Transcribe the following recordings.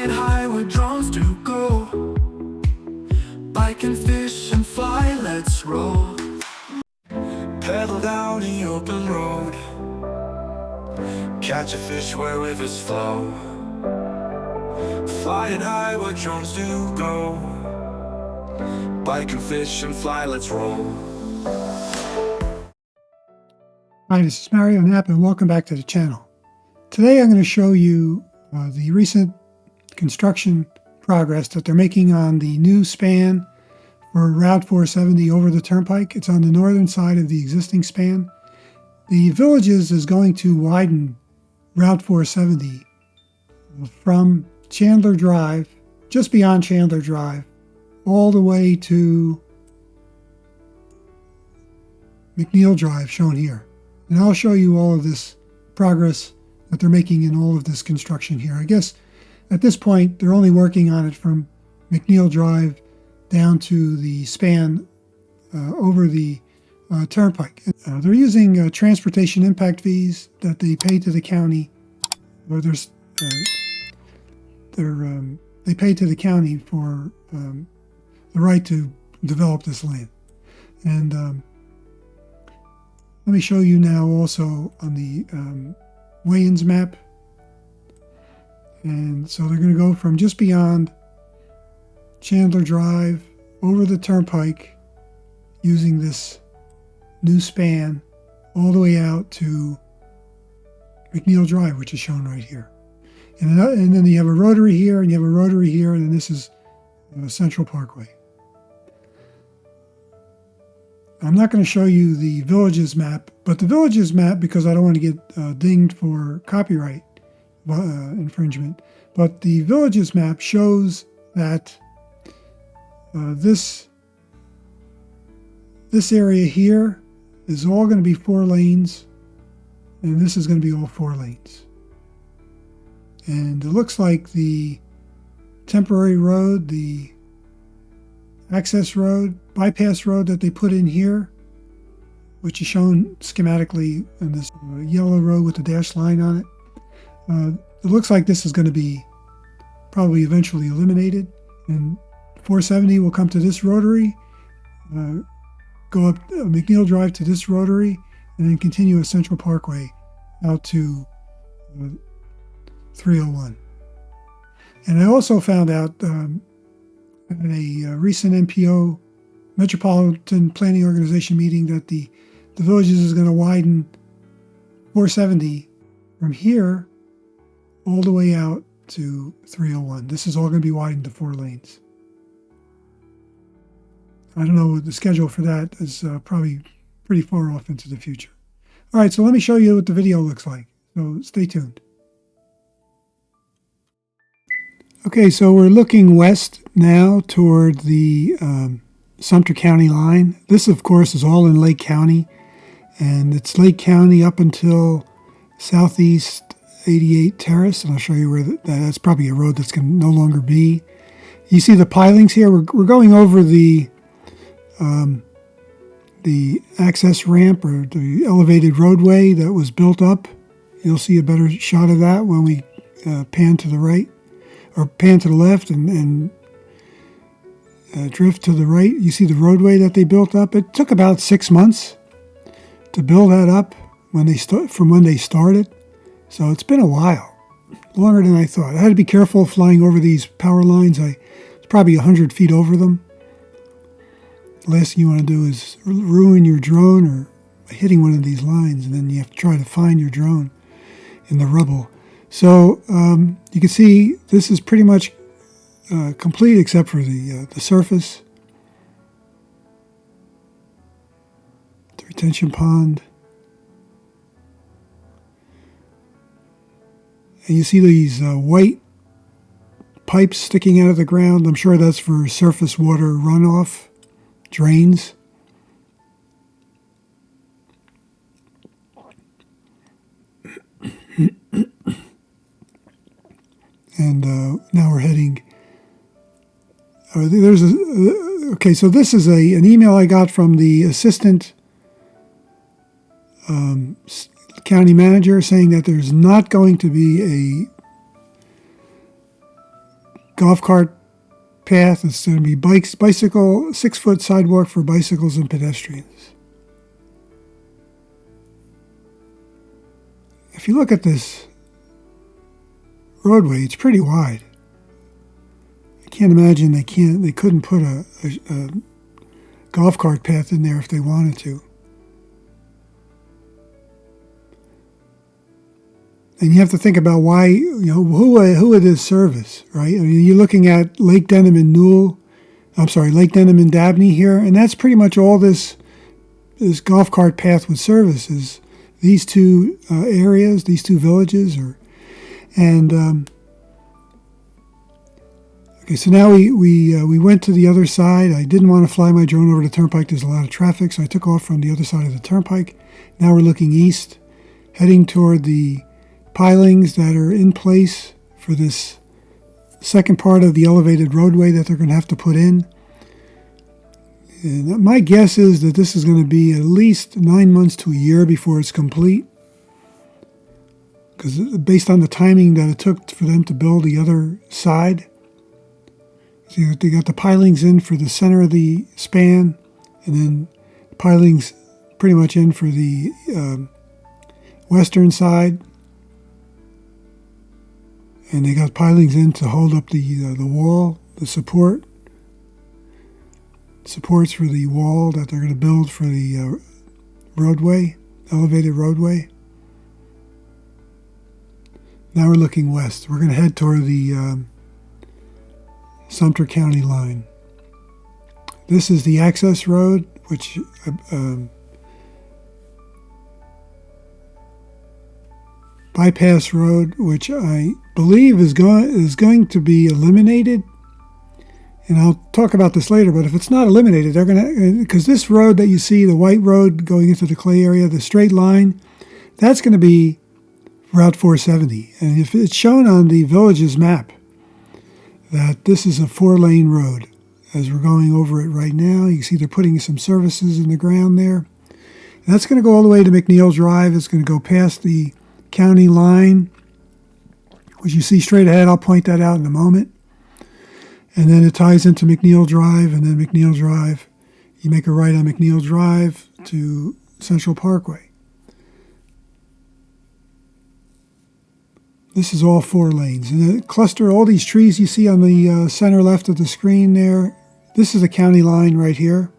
Flying high where drones do go. Bike and fish and fly, let's roll. Pedal down the open road. Catch a fish where rivers flow. Flying high where drones do go. Bike and fish and fly, let's roll. Hi, this is Mario Knapp and welcome back to the channel. Today I'm going to show you the recent construction progress that they're making on the new span for Route 470 over the Turnpike. It's on the northern side of the existing span. The Villages is going to widen Route 470 from Chandler Drive, just beyond Chandler Drive, all the way to McNeill Drive, shown here. And I'll show you all of this progress that they're making in all of this construction here. I guess at this point, they're only working on it from McNeill Drive down to the span over the Turnpike. They're using transportation impact fees that they pay to the county, or they pay to the county for the right to develop this land. And let me show you now also on the weigh-ins map. And so they're going to go from just beyond Chandler Drive over the Turnpike using this new span all the way out to McNeill Drive, which is shown right here. And then you have a rotary here, and you have a rotary here, and then this is Central Parkway. I'm not going to show you the Villages map, but the Villages map, because I don't want to get dinged for copyright infringement, but the Villages map shows that this area here is all going to be 4 lanes, and this is going to be all 4 lanes. And it looks like the temporary road, the access road, bypass road that they put in here, which is shown schematically in this yellow road with the dashed line on it. It looks like this is going to be probably eventually eliminated, and 470 will come to this rotary, go up McNeill Drive to this rotary, and then continue a Central Parkway out to 301. And I also found out at a recent MPO, Metropolitan Planning Organization meeting, that the Villages is going to widen 470 from here all the way out to 301. This is all going to be widened to 4 lanes. I don't know, the schedule for that is probably pretty far off into the future. All right, so let me show you what the video looks like. So stay tuned. Okay, so we're looking west now toward the Sumter County line. This, of course, is all in Lake County, and it's Lake County up until Southeast 88 Terrace, and I'll show you where that's probably a road that's going to no longer be. You see the pilings here. We're going over the access ramp, or the elevated roadway that was built up. You'll see a better shot of that when we pan to the right, or pan to the left and drift to the right. You see the roadway that they built up. It took about 6 months to build that up from when they started. So it's been a while, longer than I thought. I had to be careful flying over these power lines. I was probably 100 feet over them. The last thing you want to do is ruin your drone or hitting one of these lines, and then you have to try to find your drone in the rubble. So you can see this is pretty much complete except for the surface, the retention pond. And you see these white pipes sticking out of the ground. I'm sure that's for surface water runoff, drains. And now we're heading. Okay, so this is an email I got from the assistant county manager saying that there's not going to be golf cart path. It's going to be bicycle, 6-foot sidewalk for bicycles and pedestrians. If you look at this roadway, it's pretty wide. I can't imagine they couldn't put a golf cart path in there if they wanted to. And you have to think about why, who would this service, right? I mean, you're looking at Lake Denham and Dabney here, and that's pretty much all this golf cart path would service is these two areas, these two villages, okay. So now we went to the other side. I didn't want to fly my drone over the turnpike. There's a lot of traffic, so I took off from the other side of the turnpike. Now we're looking east, heading toward the pilings that are in place for this second part of the elevated roadway that they're going to have to put in. And my guess is that this is going to be at least 9 months to a year before it's complete, because based on the timing that it took for them to build the other side. So they got the pilings in for the center of the span, and then pilings pretty much in for the western side. And they got pilings in to hold up the wall, the supports for the wall that they're going to build for the roadway, elevated roadway. Now we're looking west. We're going to head toward the Sumter County line. This is the access road, which bypass road, which I believe is going to be eliminated. And I'll talk about this later, but if it's not eliminated, they're going to, because this road that you see, the white road going into the clay area, the straight line, that's going to be Route 470. And if it's shown on the village's map that this is a 4-lane road, as we're going over it right now, you can see they're putting some services in the ground there. And that's going to go all the way to McNeill Drive. It's going to go past the county line, which you see straight ahead. I'll point that out in a moment. And then it ties into McNeill Drive, and then McNeill Drive, you make a right on McNeill Drive to Central Parkway. This is all 4 lanes. And the cluster, all these trees you see on the center left of the screen there, this is the county line right here.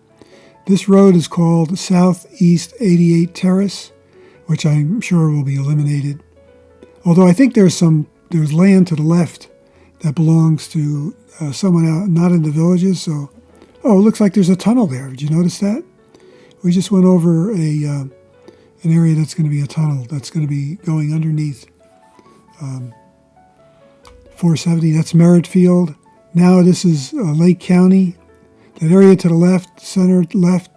This road is called Southeast 88 Terrace, which I'm sure will be eliminated. Although I think there's land to the left that belongs to someone out, not in the villages. So, it looks like there's a tunnel there. Did you notice that? We just went over an area that's going to be a tunnel that's going to be going underneath 470. That's Merritt Field. Now this is Lake County. That area to the left, center left,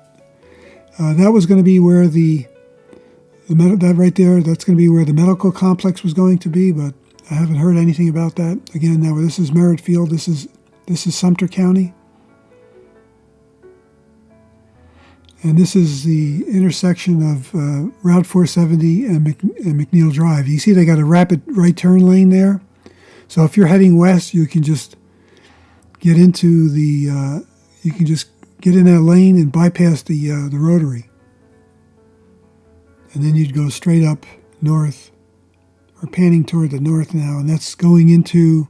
that was going to be where that right there, that's going to be where the medical complex was going to be, but I haven't heard anything about that. Again, now this is Merritt Field. This is Sumter County. And this is the intersection of Route 470 and McNeill Drive. You see they got a rapid right turn lane there. So if you're heading west, you can just get into you can just get in that lane and bypass the rotary. And then you'd go straight up north. We're panning toward the north now, and that's going into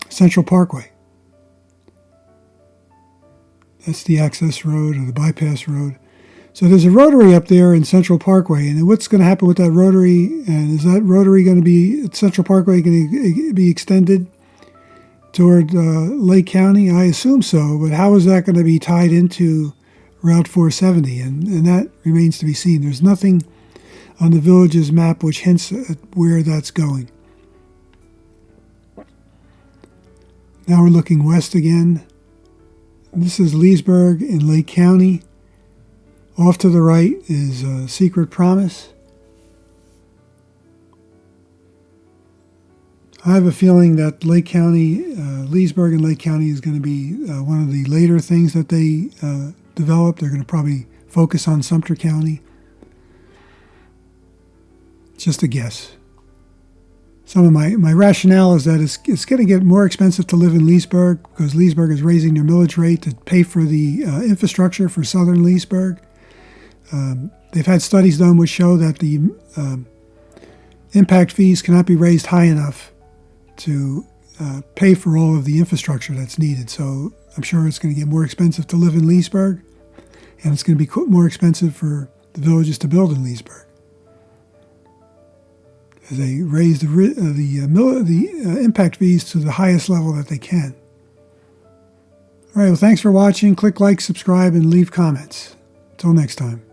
Central Parkway. That's the access road or the bypass road. So there's a rotary up there in Central Parkway, and what's going to happen with that rotary? And is that rotary going to be at Central Parkway going to be extended toward Lake County? I assume so, but how is that going to be tied into Route 470? And that remains to be seen. There's nothing on the village's map which hints at where that's going. Now we're looking west again. This is Leesburg in Lake County. Off to the right is Secret Promise. I have a feeling that Lake County, Leesburg and Lake County is going to be one of the later things that they develop. They're going to probably focus on Sumter County. Just a guess. some of my rationale is that it's going to get more expensive to live in Leesburg because Leesburg is raising their millage rate to pay for the infrastructure for southern Leesburg. They've had studies done which show that the impact fees cannot be raised high enough to pay for all of the infrastructure that's needed. So I'm sure it's going to get more expensive to live in Leesburg, and it's going to be more expensive for the villages to build in Leesburg as they raise the impact fees to the highest level that they can. All right, well, thanks for watching. Click like, subscribe, and leave comments. Until next time.